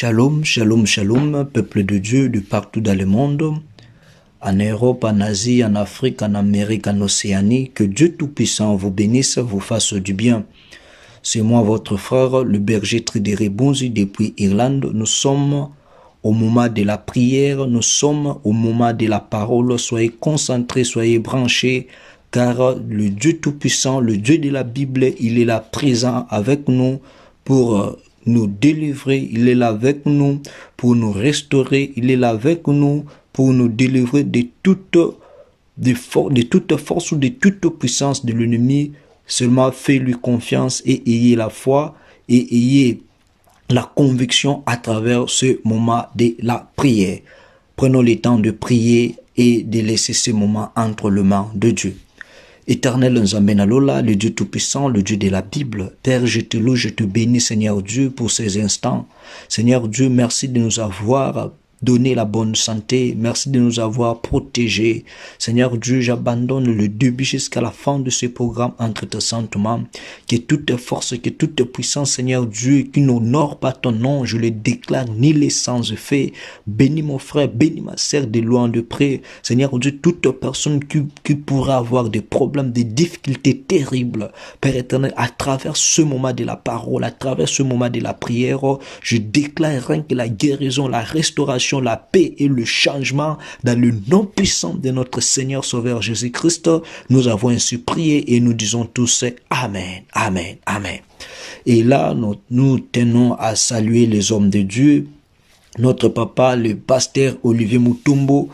Shalom, shalom, shalom, peuple de Dieu de partout dans le monde, en Europe, en Asie, en Afrique, en Amérique, en Océanie, que Dieu Tout-Puissant vous bénisse, vous fasse du bien. C'est moi, votre frère, le berger Tridéré Bonzi depuis Irlande. Nous sommes au moment de la prière, nous sommes au moment de la parole. Soyez concentrés, soyez branchés, car le Dieu Tout-Puissant, le Dieu de la Bible, il est là présent avec nous pour nous délivrer, il est là avec nous pour nous restaurer, il est là avec nous pour nous délivrer de toute force ou de toute puissance de l'ennemi. Seulement faites-lui confiance et ayez la foi et ayez la conviction à travers ce moment de la prière. Prenons le temps de prier et de laisser ce moment entre les mains de Dieu. Éternel Nzambe Nalola, le Dieu Tout-Puissant, le Dieu de la Bible. Père, je te loue, je te bénis, Seigneur Dieu, pour ces instants. Seigneur Dieu, merci de nous avoir donné la bonne santé. Merci de nous avoir protégés. Seigneur Dieu, j'abandonne le début jusqu'à la fin de ce programme entre tes saintes mains. Que toute force, que toute puissance, Seigneur Dieu, qui n'honore pas ton nom, je le déclare ni les sans effet. Bénis mon frère, bénis ma sœur de loin de près. Seigneur Dieu, toute personne qui pourra avoir des problèmes, des difficultés terribles, Père éternel, à travers ce moment de la parole, à travers ce moment de la prière, je déclare rien que la guérison, la restauration, la paix et le changement dans le nom puissant de notre Seigneur Sauveur Jésus-Christ. Nous avons ainsi prié et nous disons tous Amen, Amen, Amen. Et là, nous tenons à saluer les hommes de Dieu, notre papa, le pasteur Olivier Mutombo,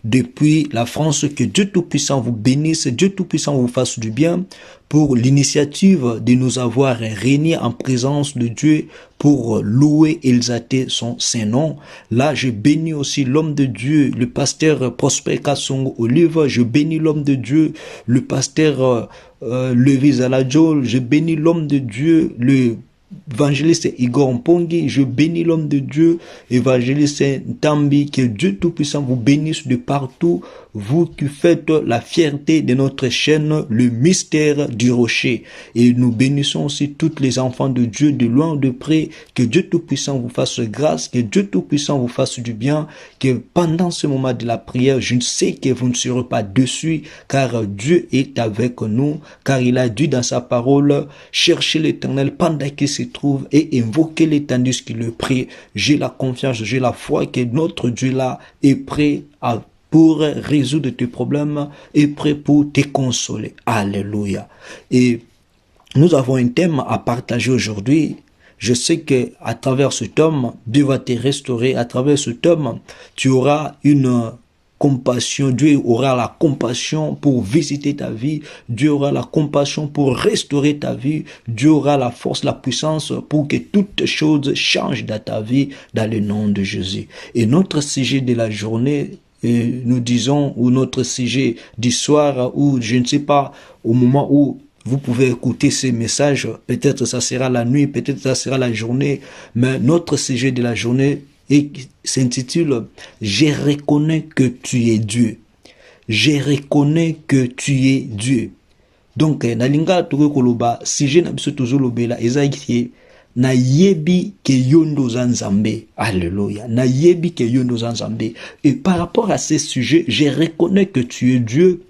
depuis la France. Que Dieu Tout-Puissant vous bénisse, Dieu Tout-Puissant vous fasse du bien pour l'initiative de nous avoir réunis en présence de Dieu pour louer et exalter son Saint-Nom. Là, je bénis aussi l'homme de Dieu, le pasteur Prosper Kassongo Olive. Je bénis l'homme de Dieu, le pasteur Levi Zaladjol. Je bénis l'homme de Dieu, le évangéliste Igor Mpongi. Je bénis l'homme de Dieu, évangéliste Ntambi. Que Dieu Tout-Puissant vous bénisse de partout, vous qui faites la fierté de notre chaîne, le mystère du rocher. Et nous bénissons aussi tous les enfants de Dieu de loin ou de près. Que Dieu Tout-Puissant vous fasse grâce, que Dieu Tout-Puissant vous fasse du bien, que pendant ce moment de la prière, je sais que vous ne serez pas déçus, car Dieu est avec nous, car il a dit dans sa parole, cherchez l'Éternel pendant qu'il se trouve et invoquez-le tandis qu'il le prie. J'ai la confiance, j'ai la foi que notre Dieu là est prêt pour résoudre tes problèmes, est prêt pour te consoler. Alléluia. Et nous avons un thème à partager aujourd'hui. Je sais que à travers ce thème, Dieu va te restaurer. À travers ce thème, tu auras une compassion. Dieu aura la compassion pour visiter ta vie. Dieu aura la compassion pour restaurer ta vie. Dieu aura la force, la puissance pour que toutes choses changent dans ta vie, dans le nom de Jésus. Et notre sujet de la journée, nous disons, ou notre sujet du soir, ou je ne sais pas, au moment où vous pouvez écouter ces messages, peut-être ça sera la nuit, peut-être ça sera la journée, mais notre sujet de la journée s'intitule « Je reconnais que tu es Dieu ». Je reconnais que tu es Dieu. Donc, nalinga tuwe koloba, sujet na biso tozo lobela, eza ikie, na yebi ke yondo zanzambe. Alléluia. Na yebi ke yondo zanzambe. Et par rapport à ces sujets, je reconnais que tu es Dieu.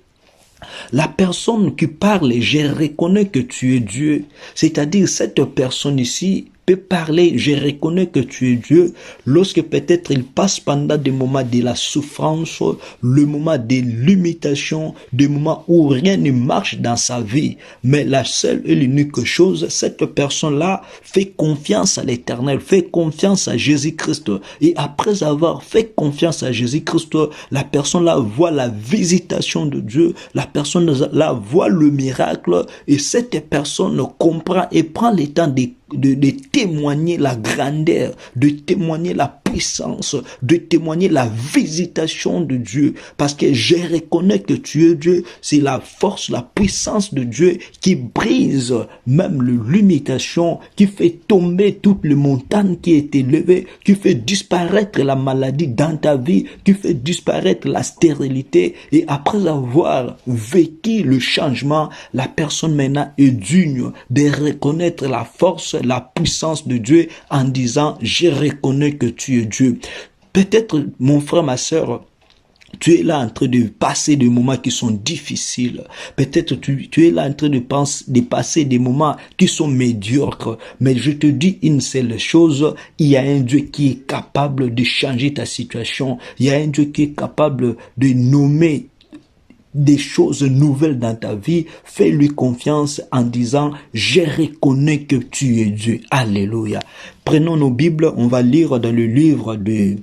La personne qui parle, je reconnais que tu es Dieu. C'est-à-dire, cette personne ici peut parler, je reconnais que tu es Dieu, lorsque peut-être il passe pendant des moments de la souffrance, le moment de l'imitation, des moments où rien ne marche dans sa vie. Mais la seule et l'unique chose, cette personne-là fait confiance à l'Éternel, fait confiance à Jésus-Christ. Et après avoir fait confiance à Jésus-Christ, la personne-là voit la visitation de Dieu, la personne-là voit le miracle, et cette personne comprend et prend le temps de témoigner la grandeur, de témoigner la puissance, de témoigner la visitation de Dieu. Parce que je reconnais que tu es Dieu, c'est la force, la puissance de Dieu qui brise même les limitations, qui fait tomber toutes les montagnes qui étaient levées, qui fait disparaître la maladie dans ta vie, qui fait disparaître la stérilité. Et après avoir vécu le changement, la personne maintenant est digne de reconnaître la force, la puissance de Dieu en disant, je reconnais que tu es Dieu. Peut-être, mon frère, ma sœur, tu es là en train de passer des moments qui sont difficiles. Peut-être tu es là en train de passer des moments qui sont médiocres. Mais je te dis une seule chose, il y a un Dieu qui est capable de changer ta situation. Il y a un Dieu qui est capable de nommer des choses nouvelles dans ta vie. Fais-lui confiance en disant, je reconnais que tu es Dieu. Alléluia. Prenons nos Bibles, on va lire dans le livre de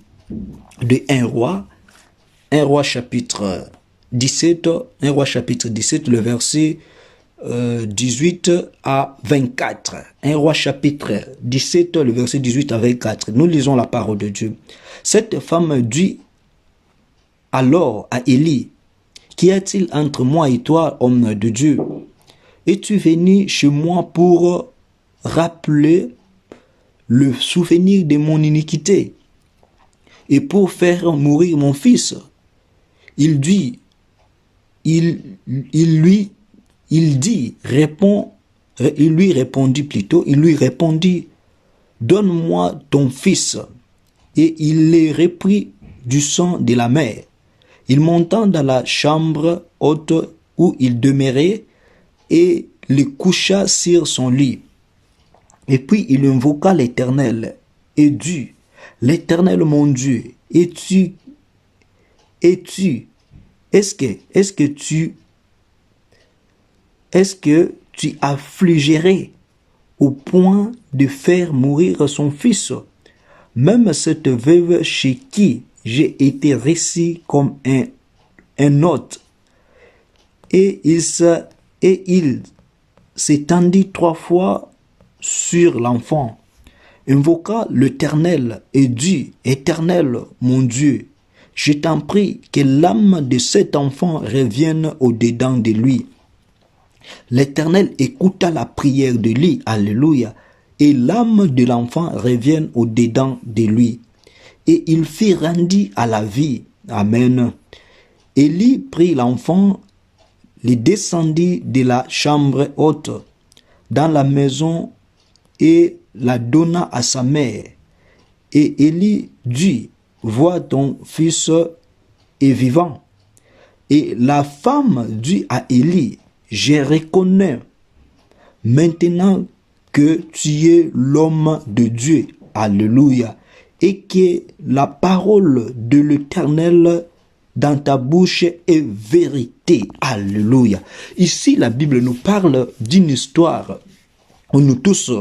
1 roi. 1 roi chapitre 17, le verset 18 à 24. 1 roi chapitre 17, le verset 18 à 24. Nous lisons la parole de Dieu. Cette femme dit alors à Élie, qu'y a-t-il entre moi et toi, homme de Dieu? Es-tu venu chez moi pour rappeler le souvenir de mon iniquité et pour faire mourir mon fils? Il lui répondit, donne-moi ton fils. Et il les reprit du sang de la mer. Il monta dans la chambre haute où il demeurait et le coucha sur son lit. Et puis il invoqua l'Éternel et dit, l'Éternel mon Dieu, est-ce que tu affligerais au point de faire mourir son fils, même cette veuve chez qui j'ai été reçu comme un hôte? Et il s'étendit 3 fois sur l'enfant, invoqua l'Éternel et dit, Éternel mon Dieu, je t'en prie que l'âme de cet enfant revienne au-dedans de lui. L'Éternel écouta la prière de lui, alléluia, et l'âme de l'enfant revienne au-dedans de lui. Et il fut rendu à la vie. Amen. Élie prit l'enfant, le descendit de la chambre haute dans la maison et la donna à sa mère. Et Élie dit, vois, ton fils est vivant. Et la femme dit à Élie, je reconnais maintenant que tu es l'homme de Dieu. Alléluia. Et que la parole de l'Éternel dans ta bouche est vérité. Alléluia. Ici, la Bible nous parle d'une histoire où nous tous,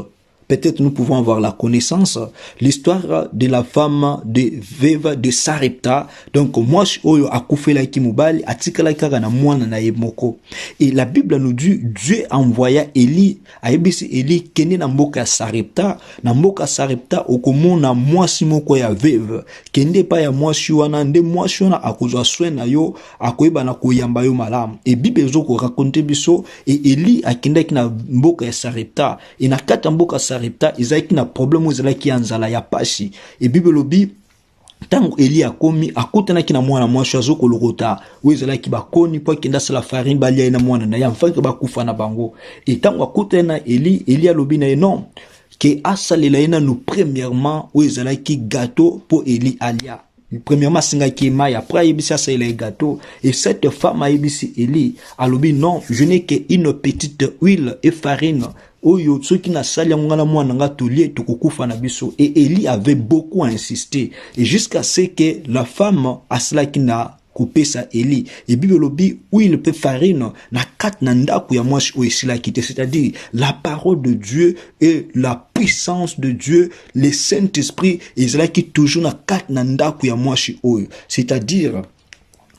peut-être nous pouvons avoir la connaissance, l'histoire de la femme de veuve de Sarepta. Donc, moi, oyo akufela ki mubali, atikala kaka na mwana na ye moko. Et la Bible nous dit, Dieu envoya Élie, aebisi Élie kene na mboka Sarepta, okomona mwasi moko ya veuve, kende pa ya mwasi wana, nde mwasi wana akozwa soin na yo, akoyeba na koyamba yo malamu. Et Bible ezoko raconte biso, et Élie akendaki na mboka ya Sarepta, et na kata mboka Sarepta, ezalaki na problème ezalaki ya nzala ya pasi. Et Bible lobi, tango Élie akomi akutanaki na mwana mwasi azokolokota oyo ezalaki bakoni po akenda sala farine balia na mwana na ya mfaki bakufa na bango. Et tango akutana na Élie alobi na ye non ke asalela ena nous premièrement oyo ezalaki gâteau po Élie alia. Premièrement singaki mai, après yebisi asalela gâteau. Et cette femme a yebisi Élie alobi non, je n'ai qu'une petite huile et farine oyo soki na sali ngala mwana nga tolie tokokufa na biso. Et Élie avait beaucoup insisté et jusqu'à ce que la femme aslaki na kopesa Élie. Et Bible lobi huile pe farine na kat na ndaku ya mwasi oyo esilaki te, c'est-à-dire la parole de Dieu et la puissance de Dieu, le Saint-Esprit ezalaki toujours na kat na ndaku ya mwasi oyo, c'est-à-dire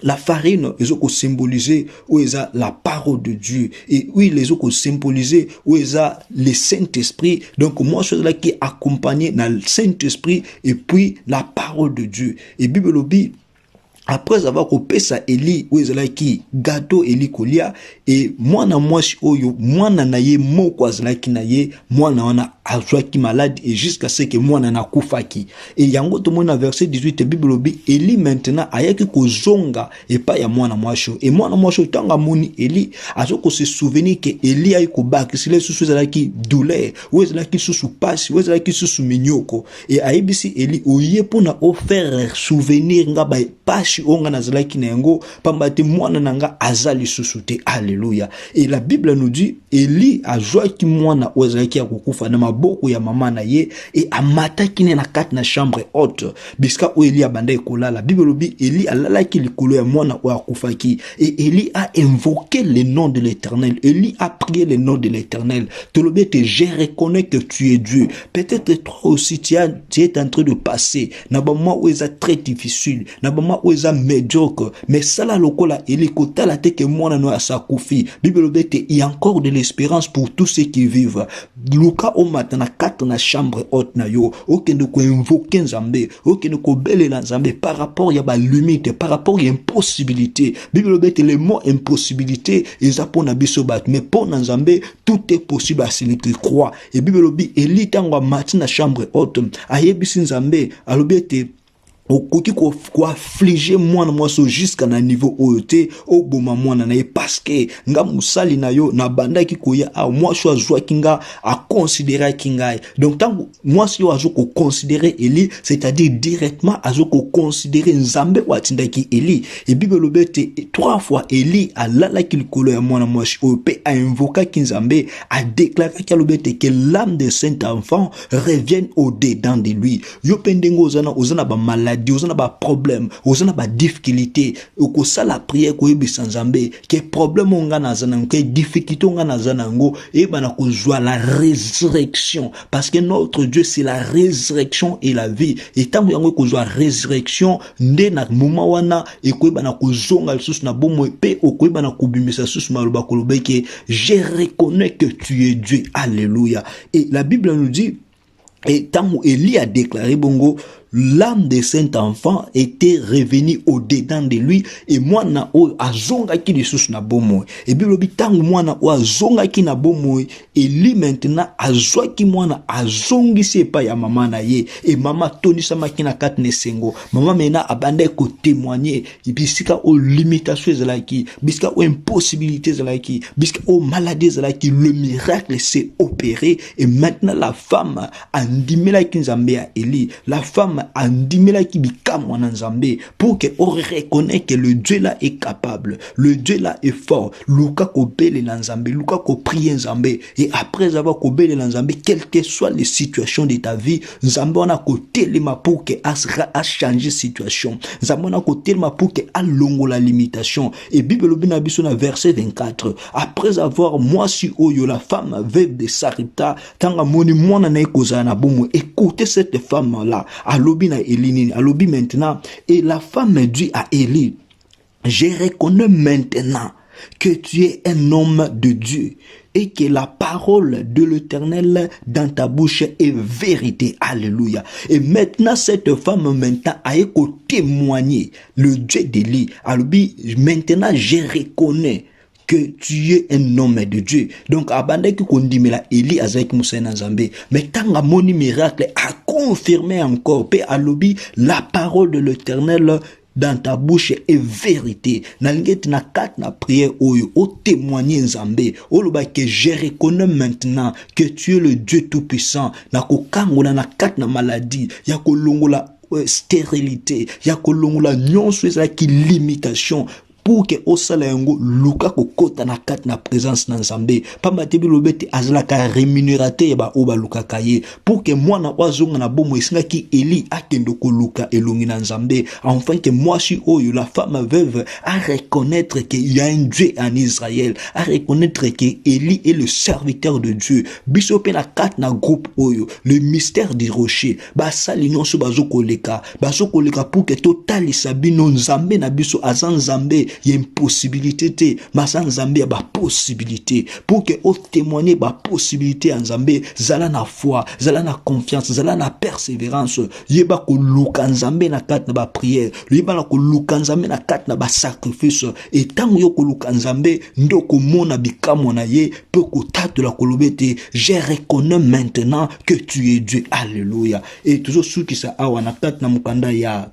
La farine, ils ont symbolisé où ils a la parole de Dieu. Et oui, les ont symbolisé où ils a le Saint-Esprit. Donc, moi, je suis là qui accompagné dans le Saint-Esprit et puis la parole de Dieu. Et Bible dit, après avoir coupé sa Eli, où ils ont qui gâteau Eli kolia, et moi na moi oyo, moi na naye mo kwa zlaki naye, moi na ona azwa ki malade, et jusqu'à ce que moi na kufaki. Et yango to mona verset 18, Bible dit, Eli maintenant ayaki ko zonga, et pas ya moi na moi chaud. Et moi na moi chaud, tanga moni Eli, azo ko se souvenir que Eli ayi ko baki, si les sous zlaki douleur, où ils qui sous passe, où ils qui sous minyoko. Et aibisi Eli, oye pona offert souvenir nga ba pashi onga na zlaki na yango, pambate mwana nanga azali susute. Alléluia. Et la Bible nous dit, Eli azwa ki mwana ozalaki ya kukufa na maboko ya mama na ye, et amata kine na kat na chambre haute, biska o Eli abanda ekola. La Bible dit, Eli alalaki likolo ya mwana o akufaki, et Eli a invoqué le nom de l'Éternel. Eli a prié le nom de l'Éternel. Tolobete, je reconnais que tu es Dieu. Peut-être toi aussi tu es en train de passer na ba moment où est très difficile, na ba moment où est médiocre, mais ça la lokola Eli kota la te que mwana no asakufi. Bible dit, il y a encore de l'espérance pour tous ceux qui vivent. Luka o matana 4 na chambre haute na yo, okende ko invoquer Nzambe, okende ko belela Nzambe par rapport ya ba limite, par rapport ya impossibilité. Bible dit, le mot impossibilité ils apona biso bat, mais pour Nzambe tout est possible à celui qui croit. Et Bible dit, Eli tango matina chambre haute, ayebisi Nzambe alobete okoki ko affliger mwana mwaso jusqu'à na niveau oyote oboma mwana na ye, parce que nga musali na yo na banda ki koya a mwaso azwa kinga a considérer kinga. Donc tant mwaso yo azo ko considérer Eli, c'est-à-dire directement azo ko considérer Nzambe watinda ki Eli. Et Bible lobete 3 fois Eli alala ki likolo ya mwana mwaso ope a invoquer ki Nzambe, a déclarer ki lobete que l'âme de saint enfant revienne au-dedans de lui. Yo pendengo ozana ba maladie, ozana ba problème, ozana ba difficulté, oko sala prière ko yebisa Nzambe ke problème onga na zana, ke difficulté onga na zana ngo, et bana ko joie la résurrection, parce que notre Dieu c'est la résurrection et la vie. Et tant yango ko joie résurrection nde na moment wana e ko bana ko zonga lisusu na bomo pe oko bana ko bimisa susu maloba ko lobeke, je reconnais que tu es Dieu. Alléluia. Et la Bible nous dit, et tant Eli a déclaré bongo, l'âme de saint enfant était revenue au-dedans de lui, et moi na o azonga ki lisusu na bomo. Et Bible dit tangu mwana o azonga ki na bomo, et lui maintenant azwa ki mwana azongi se pa ya mama na ye, et mama toni sama ki na kat ne sengo. Mama mena abande ko témoigner bisika o limitation zelaki, bisika o impossibilité zelaki, bisika o maladie zelaki, le miracle s'est opéré. Et maintenant la femme andimela ki Nzambe ya Eli, la femme andimela ki bikam wana Nzambe, pour que on reconnaisse que le Dieu là est capable, le Dieu là est fort. Luka ko bele na Nzambe, Luka ko prier Nzambe, et après avoir ko bele na Nzambe, quelle que soit les situations de ta vie, Nzambe wana ko telema pour que a changer situation, Nzambe wana ko telema pour que a longo la limitation. Et Bible bina biso na verset 24, après avoir moi si oyo la femme veuve de Sarepta tanga moni mwana na ikoza na bomo, écoutez cette femme là, alobi na Eli, alobi maintenant, et la femme dit à Eli, je reconnais maintenant que tu es un homme de Dieu et que la parole de l'Éternel dans ta bouche est vérité. Alléluia. Et maintenant cette femme maintenant a témoigné le Dieu d'Eli. Alobi maintenant je reconnais que tu es un homme de Dieu. Donc, abandé qui condimela Eli azek Moussa Nzambe. Mais tanga moni miracle a confirmé encore, pe alobi, la parole de l'Éternel dans ta bouche est vérité. Nalingeti na kat na prière oyo, o témoigner Nzambe. O loba que je reconnais maintenant que tu es le Dieu tout-puissant. Na ko kangola na kat na maladie, ya ko longola stérilité, ya ko longola nyonso eza ki limitation. pour que osala yango luka kokota na kati na présence na Nzambe. Pamba te bilobe te azalaka rémunérateur ba o ba luka kaye pour que mwana wazonga na bomo esinga ki Eli akendo ko luka elongi na Nzambe, afin que moi si oyo la femme veuve à reconnaître qu'il y a un Dieu en Israël, à reconnaître que Eli est le serviteur de Dieu. Biso pe na kati na groupe oyo le mystère du rocher ba sali nyonso bazokoleka pour que total sabino Nzambe na biso azan Nzambe y a une possibilité te masa Nzambe ba possibilité pour que au témoigner ba possibilité en Nzambe zala na foi, zala na confiance, zala na persévérance, yeba ko luka Nzambe na kati na ba prière, yeba na ko luka Nzambe na kati na ba sacrifice, et tant yo ko luka Nzambe ndoko mona bikamo na ye pe ko tatu la kolobete, je reconnais maintenant que tu es Dieu. Alléluia. Et toujours ceux qui sa awa na kati na mukanda ya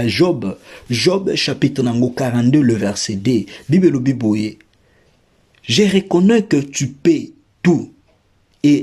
Job chapitre 42 le verset 2. Bible biboye. Je reconnais que tu peux tout et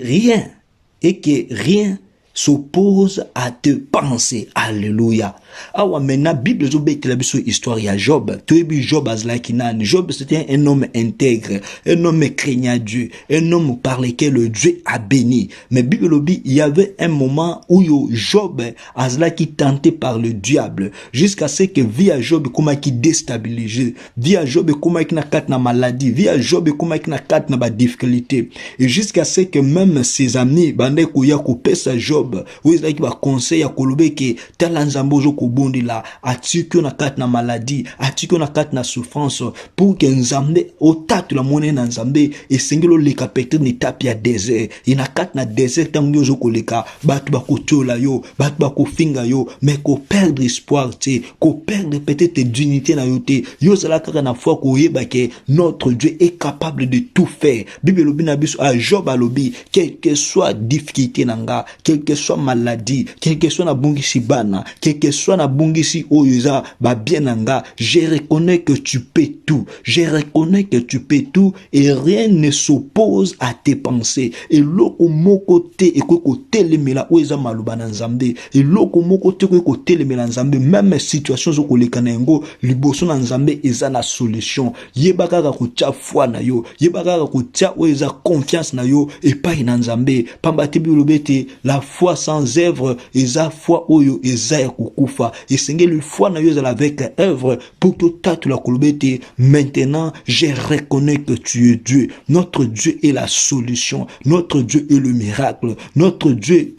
que rien s'oppose à tes pensées. Alléluia. Awa mena Bible zo bete la biso histoire ya Job. Toyebi Job azlaki nani. Job c'était un homme intègre, un homme craignant Dieu, un homme par lequel le Dieu a béni. Mais Bible lobi, il y avait un moment où Job azlaki tenté par le diable jusqu'à ce que via Job comment qui déstabilisé, via Job comment qui na kat na maladie, via Job comment qui na kat na ba difficulté, et jusqu'à ce que même ses amis bande ko ya ko pesa Job, où ils ba conseil ya kolobe ke talanzambo zo bondi la atiko na kat na maladie, atiko na kat na souffrance, pour que Nzambe otatu la monnaie na Nzambe et sengelo le kapete ni tapia désert ina kat na désert tango zo koleka batu ba kotola yo, batu ba kofinga yo, mais ko perdre espoir te, ko perdre peut-être dignité na yo te, yo sala kaka na foi ko yeba ke notre Dieu est capable de tout faire. Bible lobi na biso a Job alobi, quelle que soit difficulté nanga, quelle que soit maladie, quelle que soit na bungisi bana, quelle que soit na bungisi oyoza ba bienanga, je reconnais que tu peux tout, je reconnais que tu peux tout et rien ne s'oppose à tes pensées. Et loko moko te ekoko telemela oyoza maluba na Nzambe, et loko moko te ekoko telemela Nzambe, même situation zo koleka na ngo liboso na Nzambe eza na solution. Yeba kaka kutia foi na yo, yeba kaka kutia oyoza confiance na yo epai na Nzambe. Pamba te bilobete la foi sans œuvre eza foi oyo eza ya kukufa. Et Seigneur, le foi na yo eza avec œuvre pour que tatu la kolobete. Maintenant, je reconnais que tu es Dieu. Notre Dieu est la solution. Notre Dieu est le miracle. Notre Dieu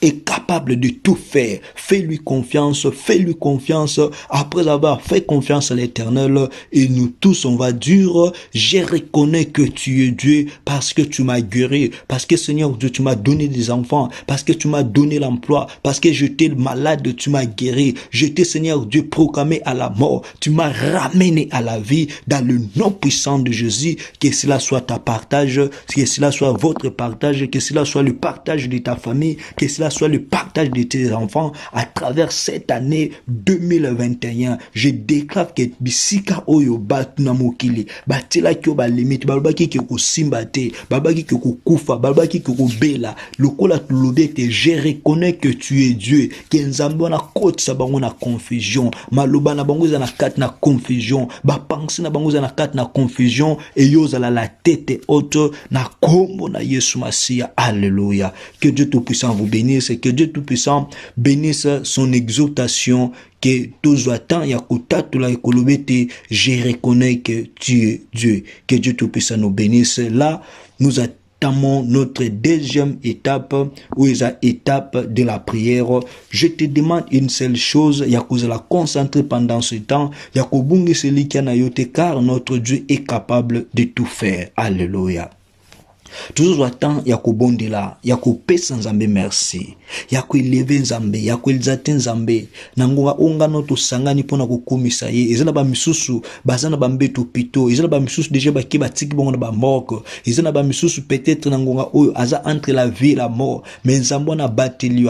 est capable de tout faire. Fais-lui confiance, fais-lui confiance. Après avoir fait confiance à l'Éternel, et nous tous on va dire, je reconnais que tu es Dieu parce que tu m'as guéri, parce que Seigneur Dieu, tu m'as donné des enfants, parce que tu m'as donné l'emploi, parce que j'étais malade, tu m'as guéri, j'étais Seigneur Dieu proclamé à la mort, tu m'as ramené à la vie dans le nom puissant de Jésus. Que cela soit ta partage, que cela soit votre partage, que cela soit le partage de ta famille, que cela soit le partage de tes enfants à travers cette année 2021. Je déclare que bisika oyo batu na mokili batela kyo ba limite balbaki ke ko simbate balbaki ke ko kufa balbaki ke ko bela lokola tulobete. Je reconnais que tu es Dieu, que Nzambe na côte sa bango na confusion, maloba na bango za na kat na confusion, ba pensée na bango za na kat na confusion, et yo za la tête haute na kombo na Yesu Masia. Alléluia. Que Dieu Tout-Puissant vous bénisse, que Dieu Tout-Puissant bénisse son exaltation, que tous attendent ya kutatu la ekolobete. Je reconnais que tu es Dieu. Que Dieu Tout-Puissant nous bénisse. Là, nous attendons notre deuxième étape, ou la étape de la prière. Je te demande une seule chose, ya ko la concentrer pendant ce temps, ya ko bungi celui qui na yote, car notre Dieu est capable de tout faire. Alléluia. Toujours attend ya kobondela, ya kopesa Nzambe merci, ya koeleve Nzambe, ya koelzate Nzambe. Nangonga onga noto sangani pona kokomisa ye. Ezana ba misusu bazana ba mbeto pito, ezana ba misusu déjà ba kiba tiki bongo na ba moko, ezana ba misusu peut-être nangonga oyo aza entre la vie et la mort. Mais Nzambe na bateli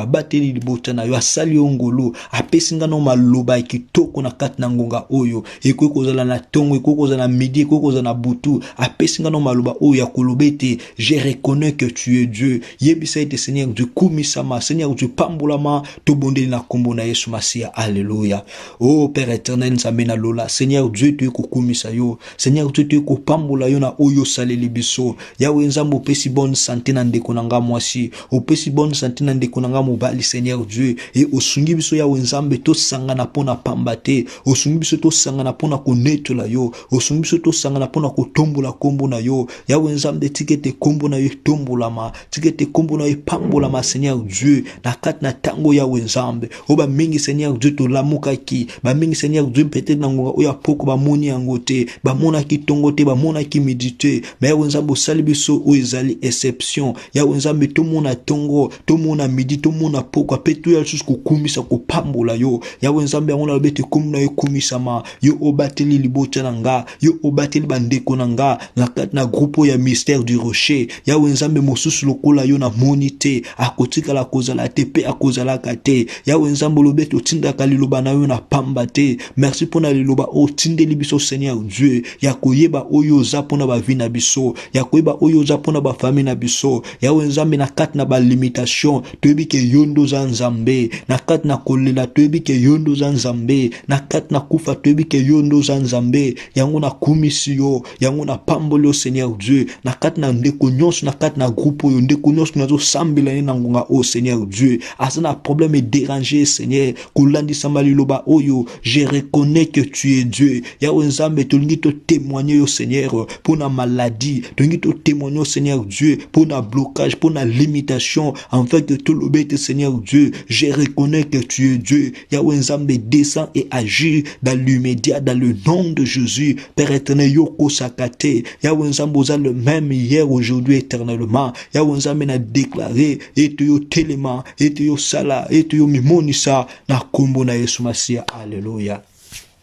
libota na yo asali ngolo, apesinga no maloba kitoko na kat nangonga oyo. Eko kozala na tongo, eko kozala na midi, eko kozala na butu, apesinga no maloba oyo ya kolobete. je reconnais que tu es Dieu. Yebisa ete Seigneur Dieu kumisama, Seigneur Dieu pambulama, tobondeli na kombo na Yesu Masia. Alléluia. Oh Père éternel, Nzambe na lola. Seigneur Dieu tu kukumisa yo. Seigneur Dieu tu kupambula yo na oyo saleli biso. Yawe Nzambe opesi bonne santé na ndeko nanga mwasi. Opesi bonne santé na ndeko nanga mobali Seigneur Dieu. Et osungi biso Yawe Nzambe to sangana pona pambate. Osungi biso to sangana pona konetola yo. Osungi biso to sangana pona kotombola kombo na yo. Yawe Nzambe tikete kombo na yo tombolama. Tikete kombo na yo pambolama Seigneur Dieu. Na kat na tango Yawe Nzambe. Oba mingi Seigneur Dieu to lamuka ki. Ba mingi Seigneur Dieu peut-être nango oya poko ba moni yangote. Ba mona ki tongote ba mona ki méditer. Mais Yawe Nzambe osali biso o ezali exception. Yawe Nzambe to mona tongo, to mona midi, to mona poko petu ya susku kumisa ko pambola yo. Yawe Nzambe ngona bete komuna yo kumisama. Yo obateli libota nanga, yo obateli bandeko nanga, na kat na groupe ya mystère du rocher. Yawe Nzambe mosusu lokola yo na monite, akotika la kozala te pe akozala kate. Yawe Nzambe lobeto tinda kaliloba na yo na pamba te. Merci pour na liloba o tinde libiso Seigneur Dieu. Ya koyeba oyo za pona ba vie na biso, ya koyeba oyo za pona ba famille na biso. Yawe Nzambe na kat na ba limitation, toyebi ke yondo za Nzambe, na kat na kolela toyebi ke yondo za Nzambe, na kat na kufa toyebi ke yondo za Nzambe. Yango na komisio, yango na pambolo Seigneur Dieu, na kat na ndeko nyonso, na kat na groupe oyo ndeko nyonso nazo sambela ni nangonga o Seigneur Dieu. Asana problème est dérangé Seigneur, kolandi samali loba oyo, je reconnais que tu es Dieu. Yawe Nzambe tolingi to témoigner au Seigneur pour na maladie, tolingi to témoigner au Seigneur Dieu pour na blocage, pour na limitation, afin que tout le bête Seigneur Dieu, je reconnais que tu es Dieu. Yawe Nzambe descend et agit dans l'immédiat, dans le nom de Jésus. Père éternel, yoko sakate. Yawe Nzambe oza le même hier, aujourd'hui, éternellement. Yawe Nzambe na déclaré, et tu yo telema, et tu yo sala, et tu yo mimonisa, na kombo na Yesu Masia. Alléluia.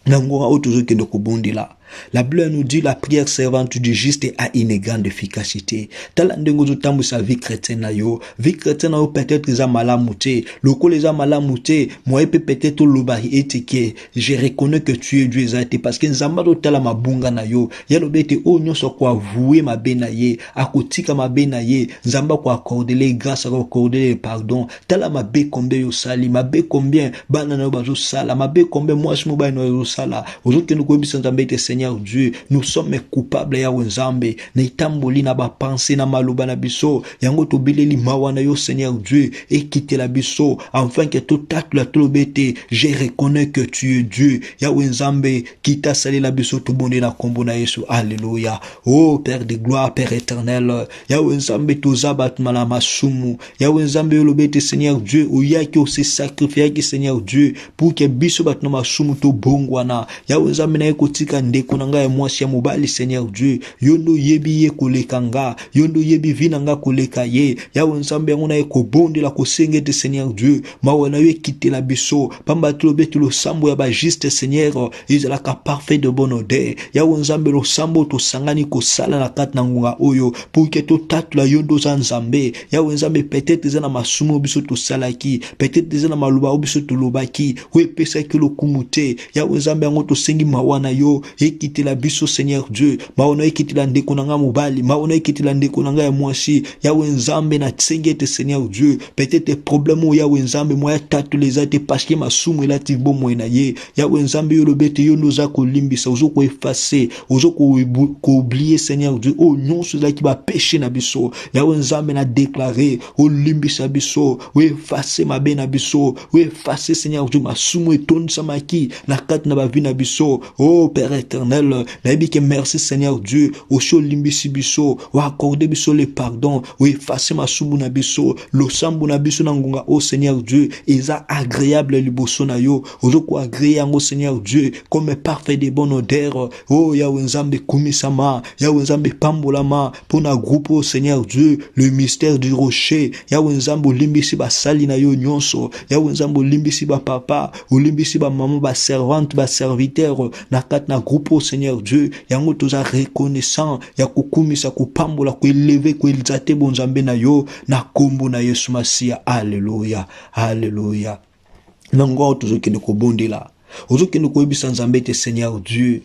Nangonga otozo kende kubundila. La Bible nous dit la prière servante du juste a une grande efficacité. Talandengo zotambu sa vie chrétienne na yo. Vie chrétienne na yo peut-être za malamute. Loko les a malamute. Moi peut-être lobahi etike. Je reconnais que tu es Dieu ezate parce que nzamba do tala mabunga na yo. Ya lobete o nyonso kwa vouer ma benaye. Akotika ma benaye. Nzamba kwa accorder les grâces, accorder les pardon. Tala ma be combien yo sali. Ma be combien bana na yo bazo sala. Ma be combien moi je mo ba na yo sala. Ozoke no ko bisa nzamba ete Seigneur Dieu, nous sommes coupables ya Nzambe, na itamboli na ba pensée na maloba na biso, yango to bileli mawana yo Seigneur Dieu, et quitter la biso, afin que tout acte la tolobete, je reconnais que tu es Dieu, ya Nzambe, kita sali la biso to bonde na kombo na Yesu. Alléluia. Oh Père de gloire, Père éternel, ya Nzambe to zabat mala masumu, ya Nzambe lobete Seigneur Dieu, ou ya ki o se sacrifier ki Seigneur Dieu, pour que biso bat na masumu to bongwana, ya Nzambe na ekotika nde konanga ya mwasi ya mobali Seigneur Dieu, yondo yebi ye kolekanga, yondo yebi vinanga koleka ye, ya Nzambe ngona eko bonde la kosengete Seigneur Dieu, mawana yo ekite la biso, pamba tulo betu lo sambo ya ba juste Seigneur, ezalaka parfait de bonne odeur, ya Nzambe lo sambo to sangani ko sala na kat na ngunga oyo, pour que to tatula yondo za Nzambe, ya Nzambe peut-être zana masumo biso to salaki, peut-être zana maluba biso to lobaki, we pesa ki lo kumute, ya Nzambe ngo to sengi mawana yo, ekite la biso Seigneur Dieu, maona ekite la ndeko nanga mobali, maona ekite la ndeko nanga ya mwasi, ya Nzambe na tsengete Seigneur Dieu, peut-être problème ya Nzambe moya tatu les ate parce que masumu elati bomo na ye, ya Nzambe yo lobete yo noza ko limbisa, ozo ko effacer, ozo ko oublier Seigneur Dieu, o nyonso la ki ba péché na biso, ya Nzambe na déclarer, o limbisa biso, o effacer ma be na biso, o effacer Seigneur Dieu masumu etonisa samaki na kat na ba vie na biso. Oh Père éternel, nabi que merci Seigneur Dieu, o sho limbisi biso, o accorder biso le pardon, o effacer masumu na biso, lo sambu na biso na ngonga o Seigneur Dieu, eza agréable liboso na yo, ozo ko agréer ngo Seigneur Dieu, comme parfait de bonne odeur. Oh ya Nzambe kumisama, ya Nzambe pambolama, pour na groupe au Seigneur Dieu, le mystère du rocher, ya Nzambe limbisi ba sali na yo nyonso, ya Nzambe limbisi ba papa, o limbisi ba maman, ba servante, ba serviteur, na kat na groupe au Seigneur Dieu, yango toza reconnaissant, ya kukumisa kupambola ko élever ko exalter bon Nzambe na yo, na kombo na Yesu Masia. Alléluia. Alléluia. Nango tozo kende ko bondela. Ozo kende ko ebisa Nzambe te Seigneur Dieu.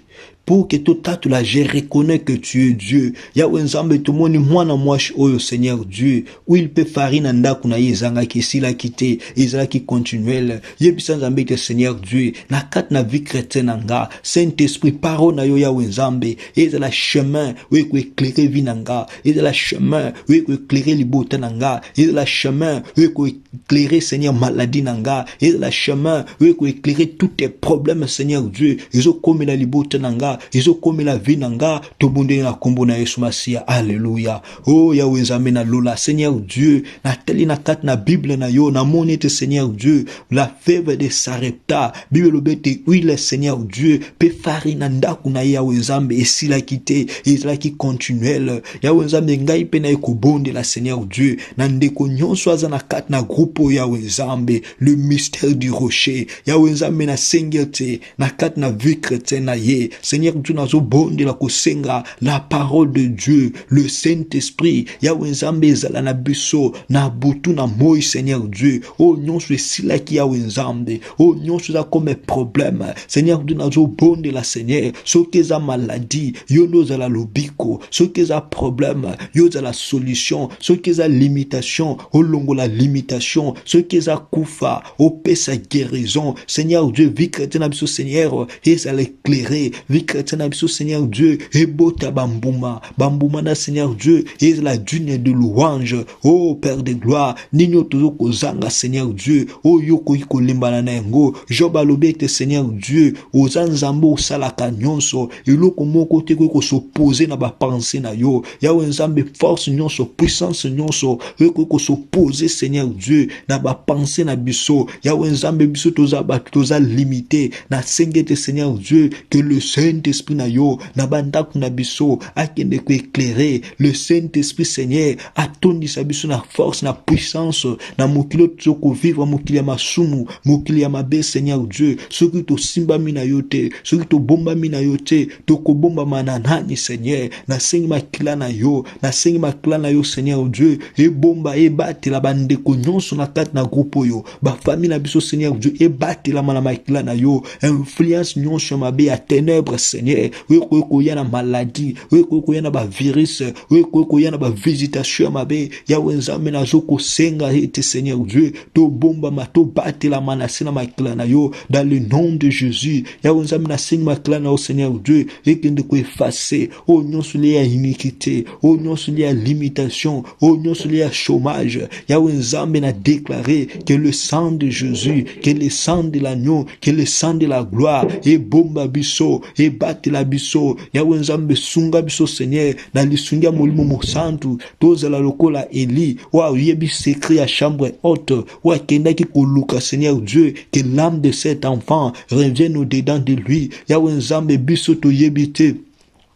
pour que totatula je reconnais que tu es Dieu. Yahweh Nzambe tomoni mwana mwashi oyo Seigneur Dieu, où il peut farina ndaku na yezanga kisila kite, ezala ki continuel. Yebisa Nzambe te Seigneur Dieu, na kat na vie chrétienne nga, Saint-Esprit parole na yo Yahweh Nzambe, ezala chemin, oui ko éclairer vie nanga, ezala chemin, oui ko éclairer libota nanga, ezala chemin, oui ko éclairer Seigneur maladie nanga, ezala chemin, oui ko éclairer tous tes problèmes Seigneur Dieu, ezo comme la libota nanga, ezo comme la vie nanga, to bonde na kombo na Yesu Masia. Alléluia. Oh Yahweh Nzambe na lola Seigneur Dieu, na teli na kat na Bible na yo, na monete Seigneur Dieu, la fève de Sarepta, Bible obete huile Seigneur Dieu, pe farina ndaku na Yahweh Nzambe esila kite, ezala ki continuel. Yahweh Nzambe ngai pe na ekobonde la Seigneur Dieu, na ndeko nyonso aza na kat na groupe Yahweh Nzambe, le mystère du rocher. Yahweh Nzambe na sengete, na kat na vie chrétienne na ye. Seigneur Dieu nazo bonde la kosenga la parole de Dieu, le Saint-Esprit. Yahweh Nzambe ezala na biso, na butu na moi Seigneur Dieu. Oh nyonso esila ki Yahweh Nzambe, oh nyonso za comme problème. Seigneur Dieu nazo bonde la Seigneur, soki eza maladie, yo noza la lobiko, soki eza problème, yo za la solution, soki eza limitation, olongo la limitation, soki eza kufa, opesa guérison. Seigneur Dieu, vie chrétienne na biso Seigneur, ezala éclairé, vie chrétienne na biso Seigneur Dieu, ebota bambuma, bambuma na Seigneur Dieu, ezala dune de louange. Oh Père de gloire, ninyo tozo kozanga Seigneur Dieu, oh yoko iko limbana na yango, Job alobete Seigneur Dieu, oza nzambe osalaka nyonso, eloko moko te ko s'opposer na ba pensée na yo. Yahweh Nzambe force nyonso, puissance nyonso, ko s'opposer Seigneur Dieu na ba pensée na biso. Yahweh Nzambe biso toza limité na sengete Seigneur Dieu, que le Saint-Esprit na yo na bandaku na biso akende ko éclairer. Le Saint-Esprit Seigneur atondisa biso na force na puissance na mokilo toko vivre mokili ya masumu, mokili ya mabe Seigneur Dieu. Soki to simba mina yote, soki to bomba mina yote, to ko bomba mananani Seigneur. Na sengi makila na yo, na sengi makila na yo Seigneur Dieu. E bomba e bate la bande ko nyonso na kat na groupe yo. Ba famille na biso Seigneur Dieu, e bate la mana makila na yo. Influence nyonso mabe ya ténèbres Seigneur. We ko yana maladie, we ko yana ba virus, we ko yana ba visitation mabe. Yahweh Nzambe na zoko senga ete Seigneur Dieu. To bomba ma to bate la mana sina makila na yo dans le nom de Jésus. Yahweh Nzambe na sengi makila na yo Seigneur Dieu. Et que de ko effacer au nyonso lié à iniquité, au nyonso lié à limitation, au nyonso lié à chômage. Yahweh Nzambe na déclaré que le sang de Jésus, que le sang de l'agneau, que le sang de la gloire, et bomba biso, et bate la biso. Yahweh Nzambe sunga biso Seigneur, na lisunga molimo mosantu, toza la lokola Eli, wa yebi secret à chambre haute, wa kenda ki koluka Seigneur Dieu, que l'âme de cet enfant revienne au-dedans de lui. Yahweh Nzambe biso to yebite.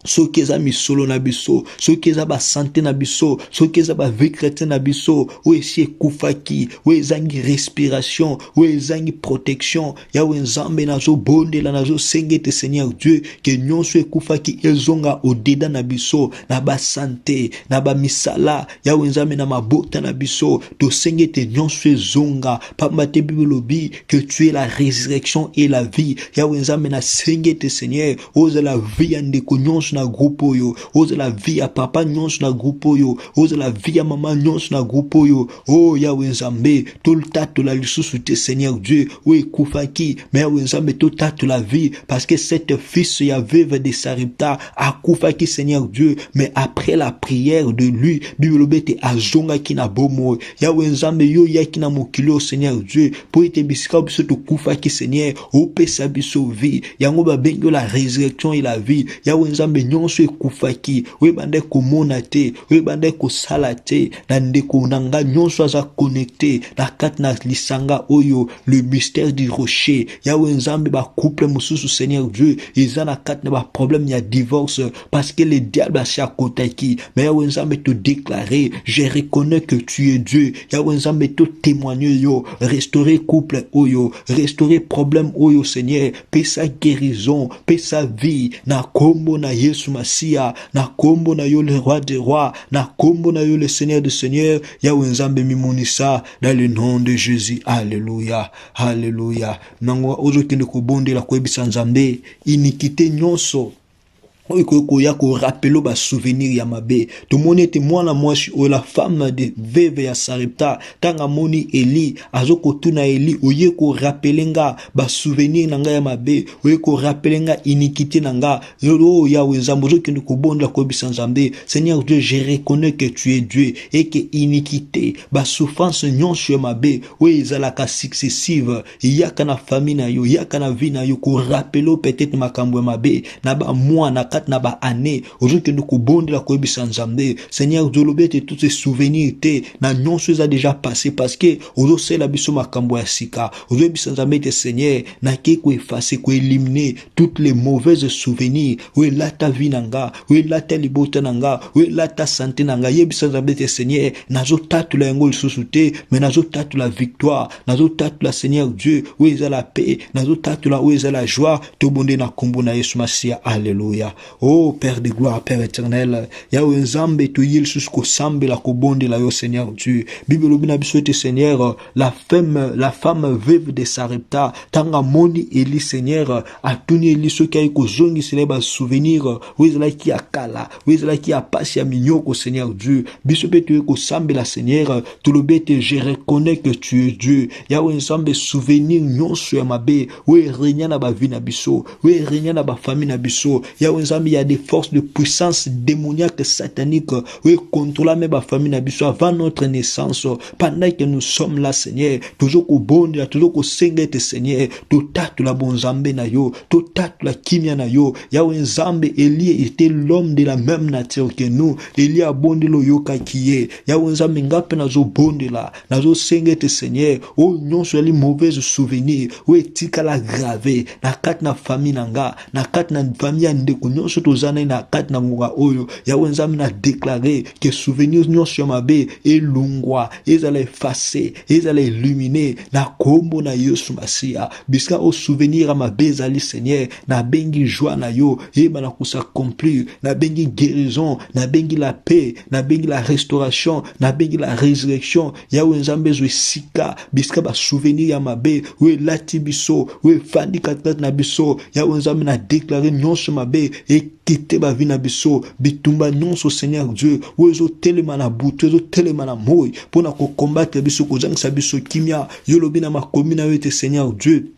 Soki eza misolo na biso, soki eza ba santé na biso, soki eza ba vie chrétienne na biso, ou esi ekufaki, ou ezangi respiration, ou ezangi protection. Yahweh Nzambe nazo bondela nazo sengete Seigneur Dieu, que nyonso ekufaki ezonga au-dedans na biso, na ba santé, na ba misala. Yahweh Nzambe na mabota na biso, to sengete nyonso ezonga. Pamba te Bible lobi que tu es la résurrection et la vie. Yahweh Nzambe na sengete Seigneur, oza la vie andeko nyonso na groupe oyo, oza la vie ya papa nyonso na groupe oyo, oza la vie ya mama nyonso na groupe oyo. Oh Yahweh Nzambe, to tato la lisusu te Seigneur Dieu, oui kufaki, mais Yahweh Nzambe to tato la vie, parce que cette fils ya veuve de Sarepta a kufaki Seigneur Dieu, mais après la prière de lui, Bible bete azonga ki na bomo. Yahweh Nzambe yo yaki na mokilo Seigneur Dieu, po ete bisika biso to kufaki Seigneur, opesa biso vie, yango ba bengo la résurrection et la vie. Yahweh Nzambe nyonso ekufaki, we bande komona te, we bande kosala te, na ndeko nanga nyonso aza connecté na kat na lisanga oyo, le mystère du rocher. Yahweh Nzambe ba couple mususu Seigneur Dieu, eza na kat na ba problème ya divorce, parce que le diable a shakotaki. Mais Yahweh Nzambe te déclarer, je reconnais que tu es Dieu. Yahweh Nzambe te témoigner yo, restaurer couple oyo, restaurer problème oyo Seigneur, paix sa guérison, paix sa vie, na kombo na Yesu Masia, na kombo na yo le roi des rois, na kombo na yo le Seigneur des seigneurs. Yahweh Nzambe mimonisa dans le nom de Jésus. Alléluia, alléluia. Nango ozo kende ko bonde la ko ebisa Nzambe iniquité nyonso ya ko rappelo ba souvenir ya mabe to moni ete mwana mwasi o la femme de veuve ya Sarepta tanga moni Eli azoko tuna Eli oye ko rappelenga ba souvenir nanga ya mabe oye ko rappelenga iniquité nanga yo ya wenzambo zo kende ko bonda ko bisanzambe. Seigneur Dieu, je reconnais que tu es Dieu et que iniquité ba souffrance nyonso ya mabe oye ezalaka successive yaka na famille na yo yaka na vie na yo ko rappelo peut-être makambo ya mabe na ba mois na na ba année aujourd'hui nous ko bonde la ko ebisa nzambe. Seigneur Dieu lobete tous ces souvenirs te na nyonso za déjà passé parce que ozo sela biso makambo ya sika ozo ebisa nzambe te Seigneur na ke ko effacer ko éliminer toutes les mauvaises souvenirs oui la ta vie nanga oui la ta libota nanga oui la ta santé nanga yebisa nzambe te Seigneur nazo tatu la ngol susute mais nazo tatu la victoire nazo tatu la Seigneur Dieu oui za la paix nazo tatu la oui za la joie to bonde na kombo na Yesu Masia. Alléluia. Oh Père de gloire, Père éternel, ya wenzambe to yil susko sambe la kobonde la yo Seigneur Dieu. Bible obina bisote Seigneur, la femme veuve de Sarepta, tanga moni Eli Seigneur, atuni Eli so kai ko zongi seleba souvenir, wezala ki akala, wezala ki apasi ya minyoko Seigneur Dieu. Bisope to ko sambe la Seigneur, to lobete je reconnais que tu es Dieu. Ya wenzambe souvenir nyonso ya mabe, we renya na ba vie na biso, we renya na ba famille na biso. Ya wenzambe il y a des forces de puissance démoniaque satanique oui contrôler même ma famille na biso avant notre naissance pendant que nous sommes là Seigneur toujours ko bonde toujours ko sengete Seigneur tout tatu la bonzambe na yo tout tatu la kimia na yo ya wenzambe Élie était l'homme de la même nature que nous Élie a bonde lo yoka kiye ya wenzambe ngape nazo bonde la nazo sengete Seigneur oh nyonso les mauvais souvenirs oui tika la gravé na kat na famille nanga na kat na famille ndeko nyonso tozana na kat na ngoga oyo ya wenzami na déclarer que souvenirs nyonso mabe elungwa ezala effacer ezala illuminer na kombo na Yesu Masia biska o souvenir mabe ezali Seigneur na bengi joie na yo eba na kusa accomplir na bengi guérison na bengi la paix na bengi la restauration na bengi la résurrection ya wenzambe zo sika biska ba souvenir ya mabe we lati biso we fandi katat na biso ya wenzambe na déclarer nyonso mabe et quitter ba vie na biso bitumba nyonso Seigneur Dieu wezo telema na butu wezo telema na moi pona ko combattre biso ko zangisa biso kimia yolobi na makomi na yote Seigneur Dieu.